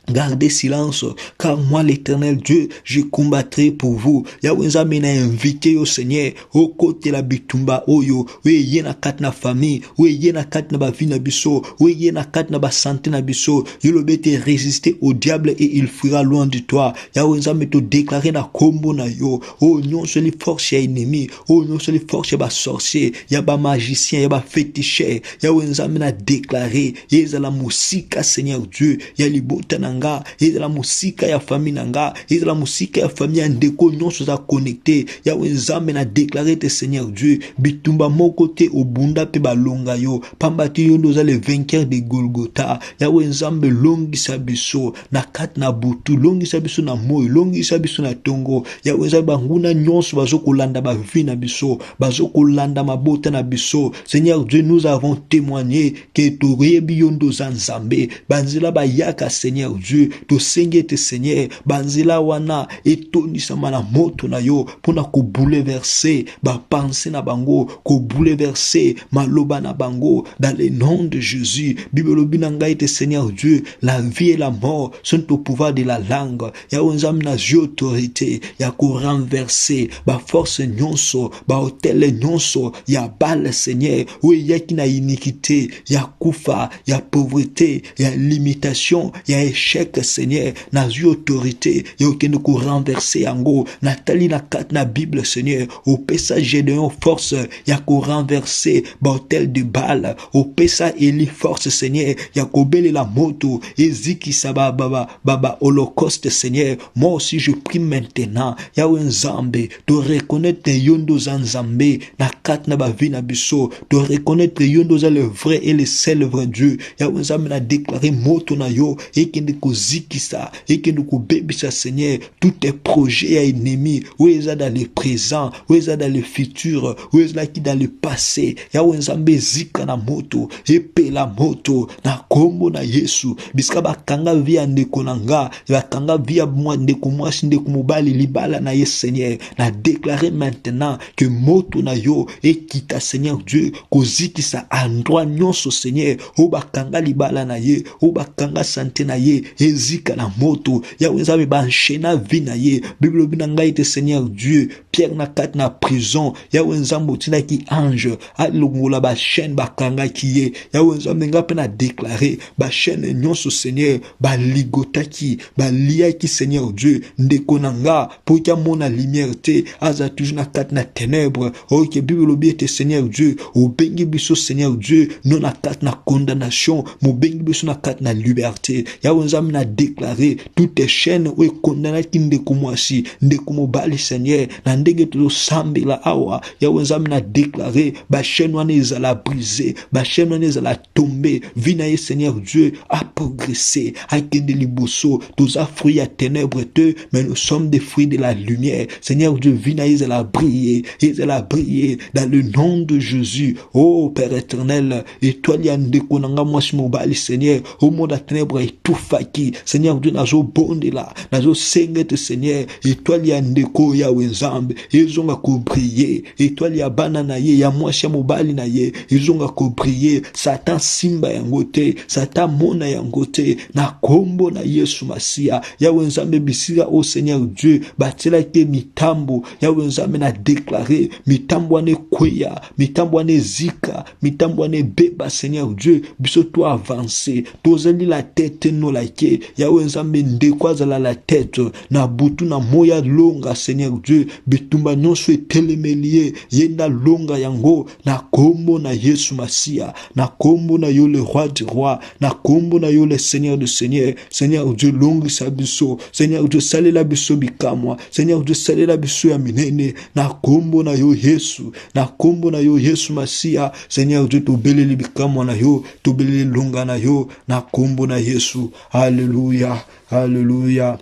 Gardez silence, car moi l'Éternel Dieu, je combattrai pour vous. Yahweh m'a invité au Seigneur, au côté la bitumba oyo, oui yena kat na famille, oui yena kat na ba vie na biso, oui yena kat na ba santé na biso. Yolobete résister au diable et il fuira loin de toi. Yahweh m'a te déclarer na kombo na yo. Oh non sur les forces ya ennemi, oh non sur les forces ya ba sorcier, ya ba magicien, ya ba féticheur. Yahweh m'a déclaré, yeza la musika Seigneur Dieu, ya libota na nanga ezala musika ya famille nanga ezala musika ya famille ya ndeko nyonso za connecté ya wenzambe na déclarer te Seigneur Dieu bitumba moko te obunda pe balonga yo pambati yo ndoza le vainqueur de Golgotha ya wenzambe longisa biso na kat na butu longisa biso na moi longisa biso na tongo ya wenzambe banguna nyonso bazokolanda ba vie na biso bazokolanda mabota na biso Seigneur Dieu nous avons témoigné que toyebi yo ndoza nzambe banzela bayaka Seigneur Dieu to sengete Seigneur banzela wana etonisama na moto na yo pona ko bouleverser ba pensée na bango ko bouleverser maloba na bango dans le nom de Jésus. Bible binanga ete Seigneur Dieu la vie et la mort sont au pouvoir de la langue ya onzam na autorité ya ko renverser ba force nyonso ba hôtel nyonso ya bal Seigneur oui yaki na iniquité ya kufa ya pauvreté ya limitation ya échec Seigneur na autorité ya okende ko renverser yango natali na kat na Bible Seigneur au pesa Gédéon force ya ko renverser ba hôtel de Baal au pesa Eli force Seigneur ya ko bele la moto eziki saba baba holocauste Seigneur moi aussi je prie maintenant ya wenzambe de reconnaître yondo zanzambe na kat na ba vie na biso de reconnaître yondo za le vrai et le seul vrai Dieu ya wenzambe na déclarer moto na yo et kende kozikisa ekende kobebisa Seigneur tous tes projets ya ennemi weza dans le présent weza dans le futur weza ki dans le passé ya wenzambe zika na moto epela moto na kombo na Yesu bisika bakanga via ndeko nanga bakanga via moi ndeko mwasi ndeko mobali libala na ye Seigneur na déclarer maintenant que moto na yo ekita Seigneur Dieu kozikisa endroit nyonso Seigneur o bakanga libala na ye o bakanga santé na ye ezika na moto ya wenzambe banchena vie na ye Bible binanga ite Seigneur Dieu Pierre na kat na prison ya wenzambe tina ki ange alongola ba chaîne bakanga ki ye ya wenzambe nga pe na déclarer ba chaîne nyonso Seigneur ba ligotaki ba liaki Seigneur Dieu ndeko nanga pour qu'il mona lumière te aza toujours na kat na ténèbres OK Bible bi ete Seigneur Dieu o bengi biso Seigneur Dieu non na kat na condamnation mo bengi biso na kat na liberté ya wenzambe na déclarer toutes les chaînes o condamné ki ndeko mwasi ndeko mobali Seigneur na ndenge to sambela awa ya wenzambe na déclarer ba chaîne wana ezala briser ba chaîne wana ezala tomber vina ye Seigneur Dieu a progressé a kende liboso tous a fruits à ténèbres te mais nous sommes des fruits de la lumière Seigneur Dieu vina ye ezala briller dans le nom de Jésus oh Père éternel étoile ya ndeko nanga mwasi mobali Seigneur au monde à ténèbres etufaki Seigneur Dieu nazo bondela nazo sengete Seigneur étoile ya ndeko ya wenzambe ezonga ko briller étoile ya bana na ye ya mwasi mobali na ye ezonga ko briller Satan simba yango te Satan mona yango te na kombo na Yesu Masia ya wenzambe bisira au Seigneur Dieu batela ke mitambo ya wenzambe na déclarer mitambo ane kweya mitambo ane zika mitambo ane beba Seigneur Dieu biso to avancer tozali la tête no like ya wenzambe ndeko azala la tête na butu na moya longa Seigneur Dieu bitumba nyonso etelemelie yenda longa yango na kombo na Yesu Masia na kombo na yo le roi du roi na kombo na yo le Seigneur de Seigneur Seigneur Dieu longi sa biso Seigneur Dieu salela biso bikamwa Seigneur Dieu salela biso ya minene na kombo na yo Yesu na kombo na yo Yesu Masia Seigneur Dieu to beleli bikamwa na yo to beleli longa na yo na kombo na Yesu Alléluia Alléluia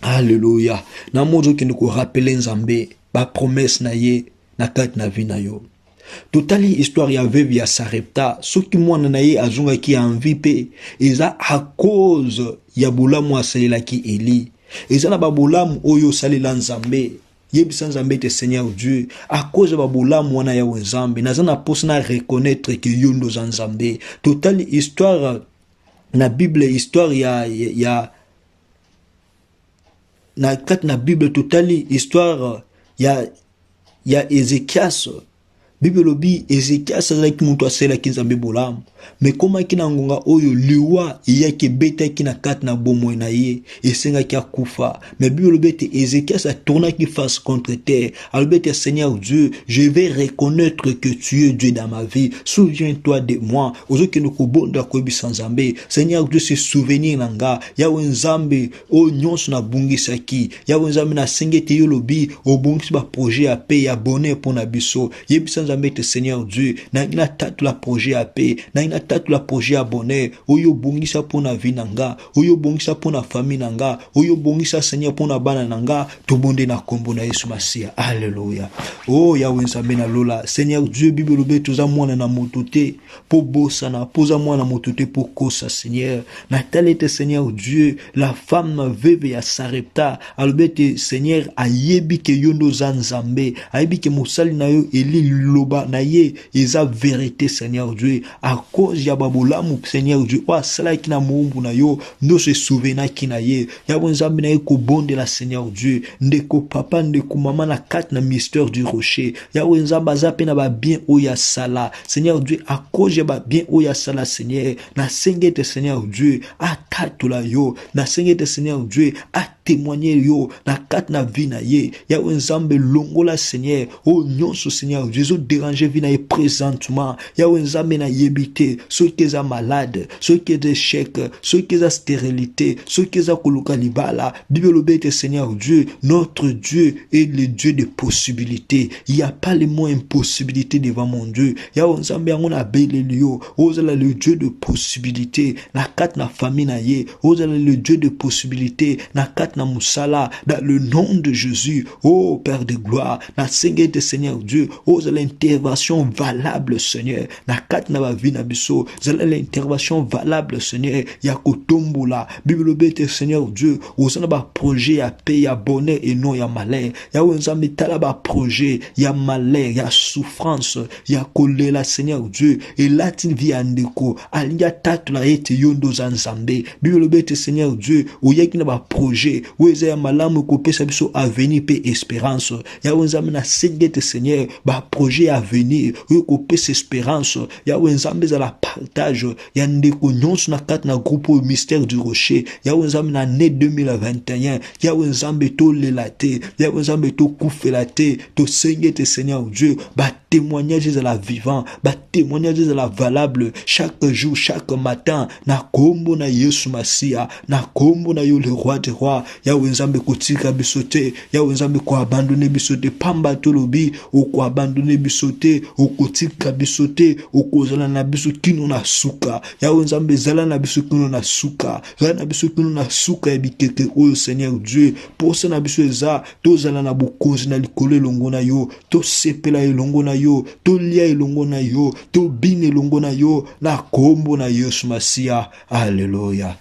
Alléluia na mozo ki ndiko rappeler Nzambe ba promesse na ye na kat na vie na yo totali histoire ya veuve ya Sarepta soki mwana na ye azonga ki envie pe eza à cause ya bolamu asalelaki Eli eza na ba bolamu oyo salela Nzambe yebisa Nzambe te Seigneur Dieu à cause ya ba bolamu wana ya wenzambe nazana posa na reconnaître que yo ndo Nzambe totali histoire na Bible histoire ya na kat na Bible totali histoire ya Ezekias Bible lobi Ezekias azalaki mutu asalaki Nzambe bolamu mais koma kina ngonga oyo liwa yake beta kina kat na bomoi na ye esenga ki akufa mais Bible lobi te Ezekias a tourné qui face contre terre albete Seigneur Dieu je vais reconnaître que tu es Dieu dans ma vie souviens-toi de moi ozoki no kobonda ko bisa Nzambe Seigneur Dieu se souvenir nanga ya wenzambe o nyonso na bungisaki ya wenzambe na sengete yo lobi o bungisi ba projet ya paix ya bonheur pour na biso yebisa Nzambe te Seigneur Dieu na ina tatu la projet ya paix na ina tatu la projet ya bonheur oyo bongisa pona vie nanga oyo bongisa pona famille nanga oyo bongisa Seigneur pona bana nanga tobonde na kombo na Yesu Masia Alléluia oh ya Nzambe na lola Seigneur Dieu Bible lobe toza mwana na motote po bosa na poza mwana motote po kosa Seigneur na talete Seigneur Dieu la femme veuve ya Sarepta albete Seigneur ayebi ke yondo za Nzambe ayebi ke mosali na yo Eli loba na ye eza vérité Seigneur Dieu à cause ya babolamu Seigneur Dieu wa sala ki na mombu na yo ndo se souvena ki na ye ya Nzambe na ye ko bonde la Seigneur Dieu ndeko papa ndeko mama na kat na mystère du rocher ya Nzambe azape na ba bien oya sala Seigneur Dieu à cause ya ba bien oya sala Seigneur na sengete Seigneur Dieu atatula yo na sengete Seigneur Dieu a témoigner yo na kat na vie na ye ya Nzambe longola Seigneur oh nyonso Seigneur Jésus déranger vie na ye présentement. Yahweh nzambe na yebite, ceux qui sont malades, ceux qui ont échec, ceux qui ont stérilité, ceux qui ont koluka libala. Bible obéite Seigneur Dieu, notre Dieu est le Dieu de possibilités. Il n'y a pas les mots impossibilités devant mon Dieu. Yahweh nzambe yango na belelio, ozala le Dieu de possibilités. Na kat na famille na ye, ozala le Dieu de possibilités. Na kat na musala, dans le nom de Jésus, oh Père de gloire, na senge de Seigneur Dieu, ozala l'intervention valable Seigneur. Na kat na ba vie na biso, ozala l'intervention valable Seigneur. Ya kotombola, Bible obéite Seigneur Dieu, ozala ba projet ya paix, ya bonheur et non ya malheur. Ya wenzambe tala ba projet, ya malheur, ya souffrance, ya kolela Seigneur Dieu. Et là tu vis andeko, alinga tatu la ete yondo zanzambe. Bible obéite Seigneur Dieu, oyaki na ba projet, weza ya malamu ko pesa biso avenir pe espérance. Ya wenzambe na sengete Seigneur, ba projet avenir, ko pesa espérance. Ya wenzambe za la partage, ya ndeko nyonso na kat na groupe au mystère du rocher. Ya wenzambe na année 2021, ya wenzambe to lelate, ya wenzambe to kufelate, to sengete Seigneur Dieu, ba témoignage de la vivant, ba témoignage de la valable chaque jour, chaque matin. Na kombo na Yesu Masia, na kombo na yo le roi des rois. Ya wenzambe kotika bisote, ya wenzambe ko abandonner bisote, pamba tolobi o ko abandonner bisote, o kotika bisote, o ko zala na biso kino na suka. Ya wenzambe zala na biso kino na suka, zala na biso kino na suka e bikeke o Seigneur Dieu. Pour ça na biso eza to zala na bokonzi na likolo elongo na yo, to sepela elongo na yo, to lia elongo na yo, to bine elongo na yo, na kombo na Yesu Masia. Alléluia.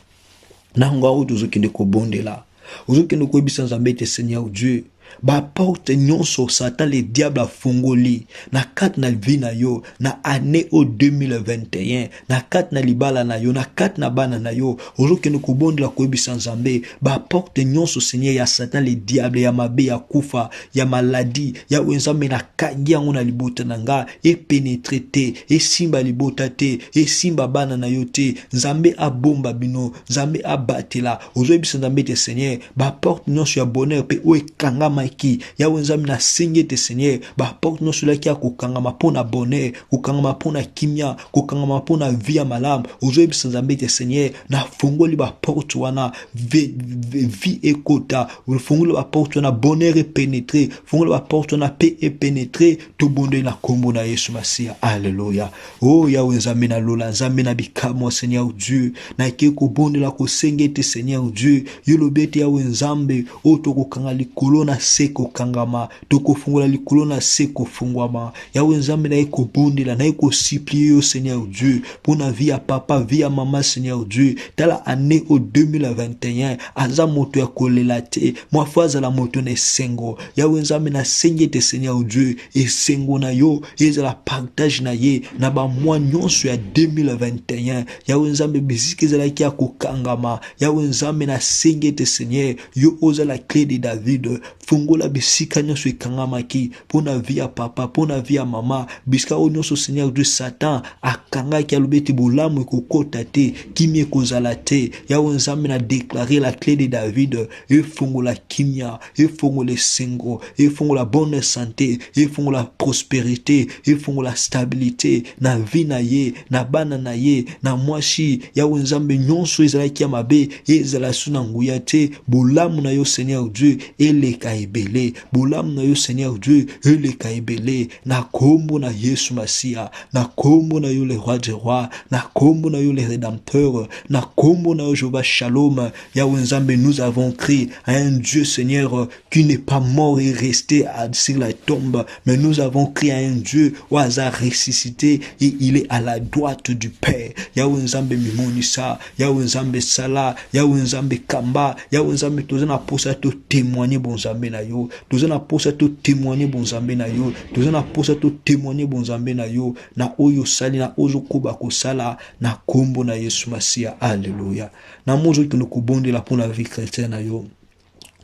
Nanga uzokende kobondela, uzokende koyebisa nzambe te Seigneur Dieu, ba porte nyonso Satan le diable a fongoli na kat na vie na yo na année au 2021, na kat na libala na yo, na kat na bana na yo, ozokende kobondela koyebisa nzambe ba porte nyonso Seigneur ya Satan le diable, ya mabe, ya kufa, ya maladie, ya wenzambe na kangi yango na libota na nga e pénétrer te, e simba libota te, e simba bana na yo te. Nzambe abomba bino, nzambe abatela, ozoyebisa nzambe te Seigneur ba porte nyonso ya bonheur pe o ekanga maiki ya wenzambe na sengete Seigneur, ba porte nyonso la ki akokangama pona bonheur, kokangama pona kimia, kokangama pona vie ya malamu, ozoyebisa nzambe te Seigneur na fongoli ba porte wana vie ekota, fongoli ba porte wana bonheur e pénétrer, fongoli ba porte wana paix e pénétrer, to bonde na kombo na Yesu Masia. Alléluia. Oh ya wenzambe na lola nzambe na bikamo Seigneur Dieu, na ke ko bonde la ko sengete Seigneur Dieu, yolobete ya wenzambe o to kokanga likolo na seko kangama, to kofungola likolo na seko fungwama. Ya wenzambe na eko bondela, na eko supplier yo Seigneur Dieu, pour na vie ya papa, vie ya mama Seigneur Dieu, dans la année au 2021, aza moto ya kolela te, mwa za la moto na sengo. Ya wenzambe na sengete Seigneur Dieu, e sengo na yo, e za la partage na ye, na ba mwa nyonso ya 2021. Ya wenzambe biziki za la ki ya kokangama. Ya wenzambe na sengete Seigneur, yo oza la clé de David, fungola bisika nyonso ekangama ki, pona vie ya papa, pona vie ya mama, bisika o nyonso Seigneur Dieu Satan akanga ki alobeti bolamu ekokota te, kimi ekozala te. Ya wenzambe na déclarer la clé de David, e fungola kimia, e fungola sengo, e fungola bonne santé, e fungola prospérité, e fungola stabilité na vie na ye, na bana na ye, na mwashi. Ya wenzambe nyonso ezala ki ya mabe, ezala suna nguya te, bolamu na yo Seigneur Dieu eleka ebele, bolamu na yo Seigneur Dieu eleka ebele, na kombo na Yesu Masia, na kombo na yo le roi des rois, na kombo na yo le rédempteur, na kombo na yo Jéhovah Shalom. Ya wenzambe, nous avons crié à un Dieu Seigneur qui n'est pas mort et resté sur la tombe, mais nous avons crié à un Dieu où a ressuscité et il est à la droite du Père. Ya wenzambe mimonisa, ya wenzambe sala, ya wenzambe kamba, ya wenzambe tozana posa to témoigner bonzambe na yo, tozana posa to témoigner bonzambe na yo, tozana posa to témoigner bonzambe na yo, na oyo sali na ozo kuba kosala na kombo na Yesu Masia. Alléluia. Na mozo kino kubonde la pona vie chrétienne na yo,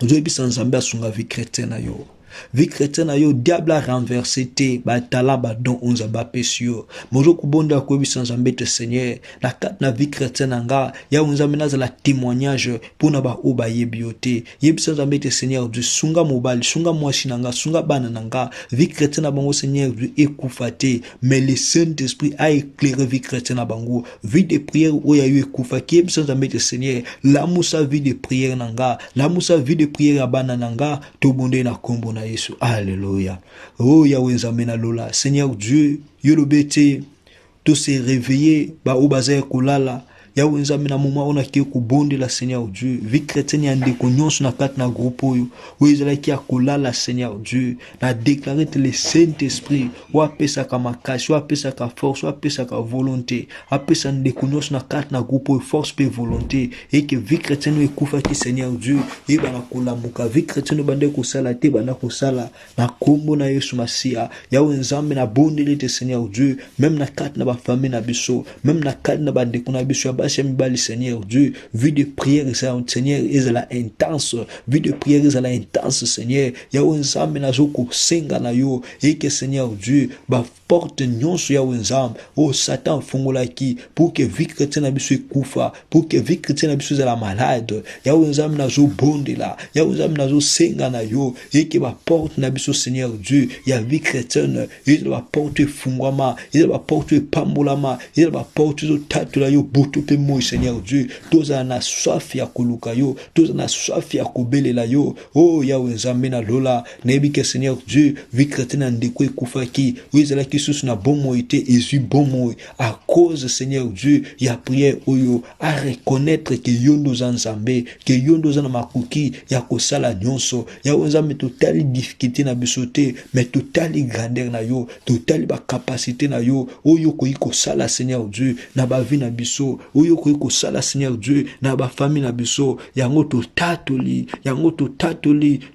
ozo ebisa nzambe asunga vie chrétienne na yo. vie chrétienne na yo diable a renversé te ba talent ba don onza ba pesio mozo kubonda ko bisa nzambe te Seigneur na kat na vie chrétienne nga ya onza menaza la témoignage pour na ba oba yebiote yebisa nzambe te Seigneur du sunga mobile sunga mwasi nanga sunga bana nanga vie chrétienne na bango Seigneur du ekufate mais le Saint-Esprit a éclairé vie chrétienne na bango vie de prière o ya yo ekufa ki yebisa nzambe te Seigneur la musa vie de prière nanga la musa vie de prière ya bana nanga to bonde na kombo na Yesu. Alléluia. Oh Yahweh nzambe lola Seigneur Dieu yo lobete to se réveiller ba obaza kolala Yahweh nzambe na moment on a ki kubonde la Seigneur Dieu vie chrétienne ya ndeko nyonso na kat na groupe oyo oyezala ki akolala Seigneur Dieu na déclarer le Saint-Esprit wa pesa ka makasi wa pesa ka force wa pesa ka volonté apesa ndeko nyonso na kat na groupe oyo force pe volonté et que vie chrétienne ekufa ki Seigneur Dieu e bana kolamuka vie chrétienne bande ko sala te bana ko sala na kombo na Yesu Masia Yahweh nzambe na bondeli te Seigneur Dieu même na kat na ba famille na biso même na kat na ba ndeko na biso Seigneur Dieu, vie de prière, Seigneur, est la intense, vie de prière, est la intense, Seigneur. Yahweh nzambe na zoko senga na yo, et que Seigneur Dieu, ba porte nyonso Yahweh nzambe, oh Satan fongola ki, pour que vie chrétienne na biso kufa, pour que vie chrétienne na biso la malade. Yahweh nzambe na zo bonde la, Yahweh nzambe na zo senga na yo, et que ba porte na biso Seigneur Dieu, ya vie chrétienne, il va porte fungwama, il va porte pambolama, il va porte zo tatula yo butu pe moi Seigneur Dieu, toza na soif ya koluka yo, toza na soif ya kobelela yo. Oh Yahweh nzambe na lola, nebi ke Seigneur Dieu, vie chrétienne ndeko ekufa ki, wezala ki sous na bon moi te ezu bon moi à cause Seigneur Dieu, ya prière oyo à reconnaître que yondo nzambe, que yondo na makuki ya kosala nyonso, Yahweh nzambe totali difficulté na bisote, mais totali grandeur na yo, totali ba capacité na yo, oyo ko iko sala Seigneur Dieu, na ba vie na biso, oyo ko sala Seigneur Dieu, na ba famille na biso, yango to tatoli,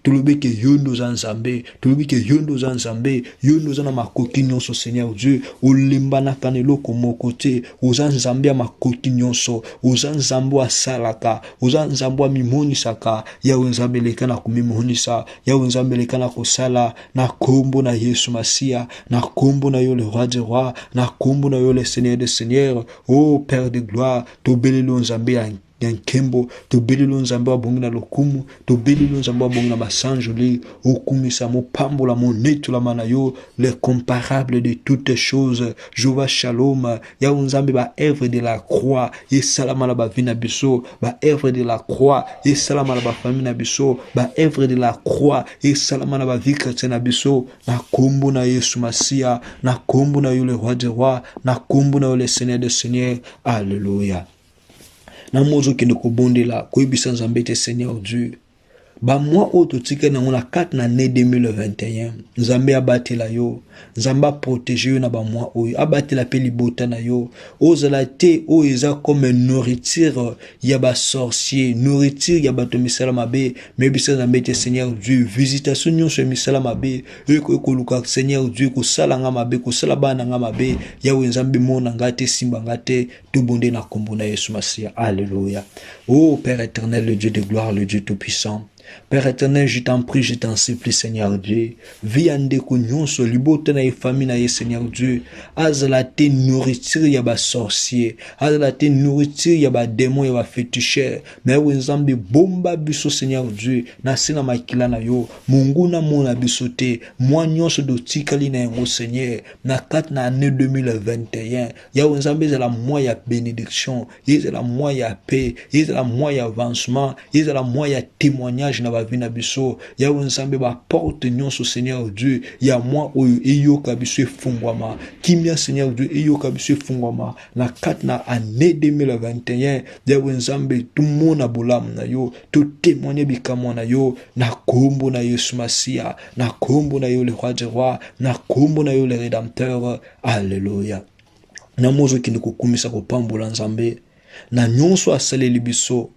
tolobe ke yondo nzambe, tolobe ke yondo nzambe, yondo na makoki nyonso Seigneur Dieu, olimba na kanelo ko mokote, oza nzambe ya makoki nyonso, oza nzambe asalaka, oza nzambe amimonisaka, Yahweh nzambe leka na kumimonisa, Yahweh nzambe leka na kosala, na kombo na Yesu Masia, na kombo na yo le roi des rois, na kombo na yo le Seigneur des seigneurs, oh Père de gloire, to belelo nzambe ya nkembo, to belelo nzambe wa bongi na lokumu, to belelo nzambe wa bongi na basanjoli, okumisa mo pambola mo netula manayo, le comparable de toutes choses, Jova Shalom, ya nzambe ba œuvre de la croix, et salama la ba vina biso, ba œuvre de la croix, et salama la ba famille na biso, ba œuvre de la croix, et salama la ba vie chrétienne na biso, na kombo na Yesu Masia, na kombo na yo le roi des rois, na kombo na yo le Seigneur des seigneurs. Alléluia. Na mozo kende ko bonde la ko ibisa nzambe te Seigneur Dieu ba moi auto tika na ngona 4 na année 2021 nzambe abatela yo nzamba protéger yo na ba moi oyo abatela pe libota na yo ozala te o eza comme nourriture ya ba sorcier nourriture ya bato misala mabe mais bisa nzambe te Seigneur Dieu visitation nyonso misala mabe ko luka Seigneur Dieu ko sala nga mabe ko sala bana nga mabe yawe nzambe mona ngate simba ngate to bonde na kombo na Yesu Masia. Alléluia. Oh Père éternel, le Dieu de gloire, le Dieu tout puissant, Père éternel, je t'en prie, je t'en supplie, Seigneur Dieu. Viande nyonso libote na famille na Seigneur Dieu. Azala te nourriture ya ba sorcier. Azala te nourriture ya ba démon ya ba féticheur. Mais wenzambe bomba biso Seigneur Dieu. Na sina makila na yo. Mungu na mona biso te. Moi nyonso do tikali na yango Seigneur. Na 4 na année 2021. Ya wenzambe za la mois ya bénédiction. Yeza la mois ya paix. Yeza la mois ya avancement. Yeza la mois ya témoignage na ba vina biso ya nzambe ba porte nyonso Seigneur Dieu ya moi oyo eyoka biso efungwama kimia Seigneur Dieu eyoka biso efungwama na 4 na année 2021 ya nzambe tumona bolamu na yo to témoigner bikamo na yo na kombo na Yesu Masia na kombo na yo le roi des rois na kombo na yo le rédempteur. Alléluia. Na mozo kindi ko kumisa ko pambola nzambe na nyonso asaleli biso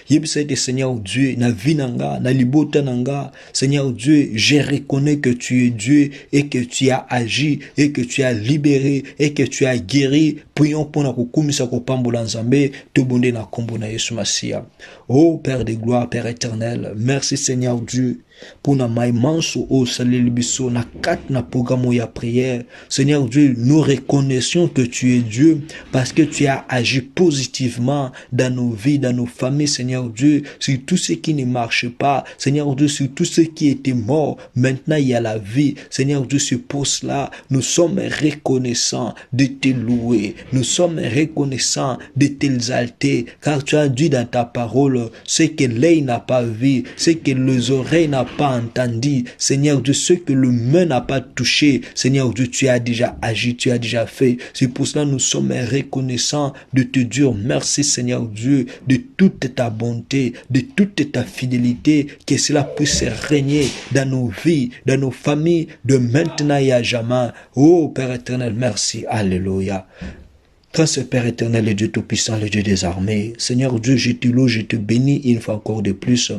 Yebisete Seigneur Dieu, na vinanga, na libota nanga. Seigneur Dieu, je reconnais que tu es Dieu et que tu as agi et que tu as libéré et que tu as guéri. Prions pour na kukumisa kopambola nzambe, tobonde na kombo na Yesu Masia. Oh Père de gloire, Père éternel, merci Seigneur Dieu. Pour na maimanso o salelibiso na kat na programme ya prière. Seigneur Dieu, nous reconnaissons que tu es Dieu parce que tu as agi positivement dans nos vies, dans nos familles, Seigneur Dieu, sur tout ce qui ne marche pas, Seigneur Dieu, sur tout ce qui était mort. Maintenant, il y a la vie. Seigneur Dieu, c'est pour cela, nous sommes reconnaissants de te louer. Nous sommes reconnaissants de t'exalter, car tu as dit dans ta parole ce que l'œil n'a pas vu, ce que les oreilles n'ont pas entendu, Seigneur Dieu, ce que le main n'a pas touché, Seigneur Dieu, tu as déjà agi, tu as déjà fait. C'est pour cela que nous sommes reconnaissants de te dire merci, Seigneur Dieu, de toute ta bonté, de toute ta fidélité, que cela puisse régner dans nos vies, dans nos familles, de maintenant et à jamais. Oh Père éternel, merci, alléluia. Grâce Père éternel et Dieu Tout-Puissant, le Dieu des armées, Seigneur Dieu, je te loue, je te bénis une fois encore de plus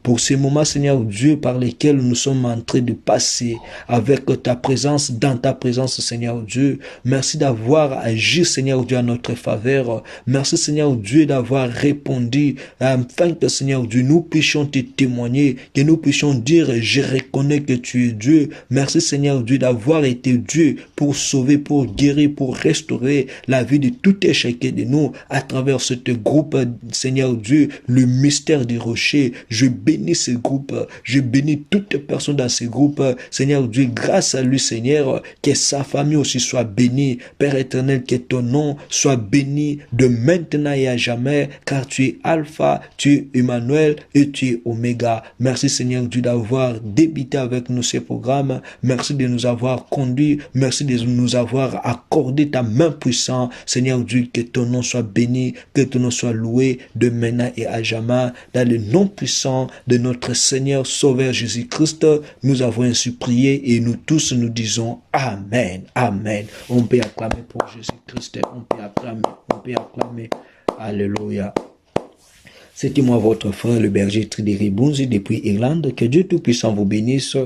pour ces moments, Seigneur Dieu, par lesquels nous sommes en train de passer avec ta présence, dans ta présence, Seigneur Dieu. Merci d'avoir agi, Seigneur Dieu, à notre faveur. Merci, Seigneur Dieu, d'avoir répondu afin que, Seigneur Dieu, nous puissions te témoigner, que nous puissions dire, je reconnais que tu es Dieu. Merci, Seigneur Dieu, d'avoir été Dieu pour sauver, pour guérir, pour restaurer la vie de tout échec de nous à travers ce groupe, Seigneur Dieu, le mystère du rocher. Je bénis ce groupe, je bénis toutes les personnes dans ce groupe, Seigneur Dieu, grâce à lui, Seigneur, que sa famille aussi soit bénie. Père éternel, que ton nom soit béni de maintenant et à jamais, car tu es Alpha, tu es Emmanuel et tu es Oméga. Merci, Seigneur Dieu, d'avoir débuté avec nous ces programmes. Merci de nous avoir conduits. Merci de nous avoir accordé ta main puissante. Seigneur Dieu, que ton nom soit béni, que ton nom soit loué de maintenant et à jamais. Dans le nom puissant de notre Seigneur Sauveur Jésus-Christ, nous avons ainsi prié et nous tous nous disons Amen. Amen. On peut acclamer pour Jésus-Christ. On peut acclamer. Alléluia. C'était moi votre frère, le berger Tridéry Bunzi depuis Irlande. Que Dieu Tout-Puissant vous bénisse,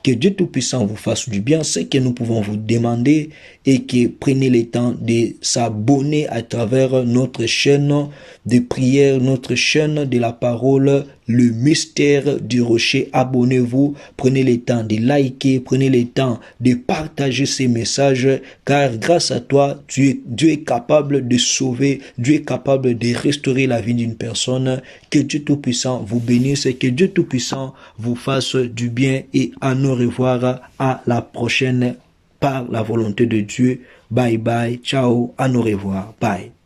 que Dieu Tout-Puissant vous fasse du bien. Ce que nous pouvons vous demander et que prenez le temps de s'abonner à travers notre chaîne de prière, notre chaîne de la parole, le mystère du rocher. Abonnez-vous, prenez le temps de liker, prenez le temps de partager ces messages, car grâce à toi, Dieu est capable de sauver, Dieu est capable de restaurer la vie d'une personne. Que Dieu Tout-Puissant vous bénisse et que Dieu Tout-Puissant vous fasse du bien et à nous revoir à la prochaine par la volonté de Dieu. Bye bye, ciao, à nous revoir, bye.